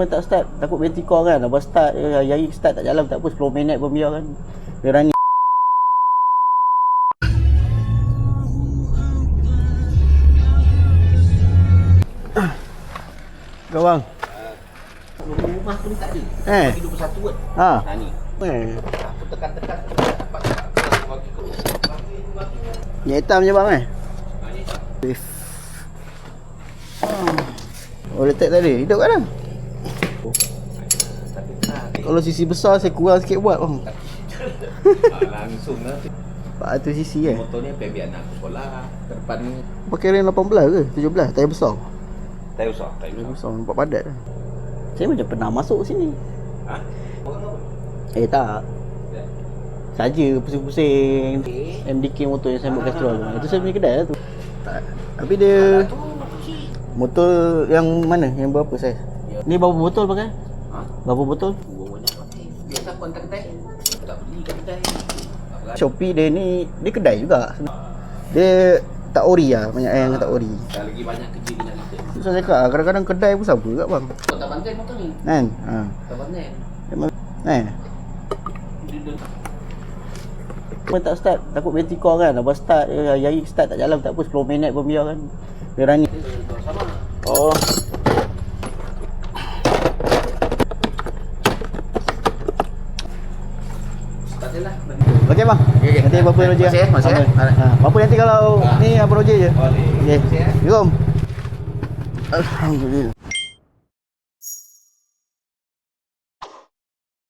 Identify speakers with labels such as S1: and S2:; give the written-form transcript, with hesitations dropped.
S1: Tak start, takut bateri kau kan. Lepas start, hari start tak jalan tak apa, 10 minit pun biar kan. Dia running. Kau bang.
S2: Rumah tu ni tak ada. Bagi 21 kan.
S1: Ha.
S2: Ni. Aku tekan-tekan dapat bagi kau.
S1: Ni hitam je bang
S2: Ni.
S1: Wave. Oh letak tadi, hidup kan?
S2: Tapi tak.
S1: Kalau sisi besar saya kurang sikit buat bang.
S2: Langsung lah.
S1: 400 cc
S2: Motor ni biar anak aku sekolah. Ke depan ni.
S1: Pakai rim 18 ke? 17? Tayar besar?
S2: Tak usah.
S1: Tayar besar, nampak padat. Saya macam pernah masuk sini.
S2: Ha?
S1: Tak. Saja pusing-pusing. MDK motor yang saya buat Castrol tu. Itu saya punya kedai lah tu. Tak. Tapi dia motor yang mana? Yang berapa saiz? Ni berapa botol pakai?
S2: Ha?
S1: Berapa botol?
S2: Dua banyak pakai. Biasa aku hantar kedai. Tak beli kat kedai.
S1: Shopee dia ni, dia kedai juga. Dia tak ori lah, banyak yang tak ori.
S2: Dah lagi banyak kerja dengan kita.
S1: Saya cakap kadang-kadang kedai pun sama kat bang.
S2: Kau tak bantai motor ni?
S1: Kan? Ha.
S2: Tak bantai.
S1: Kan? Tak start, takut bateri kau kan. Lepas start, hari start tak jalan tak apa, 10 minit pun biar kan. Dia running.
S2: Sama.
S1: Oh.
S2: Tak adalah.
S1: Okey bang.
S2: Okey.
S1: Nanti apa-apa Roger.
S2: Masih.
S1: Apa nanti kalau ni apa Roger je.
S2: Boleh.
S1: Okey.
S2: Masih.
S1: Jom. Alhamdulillah.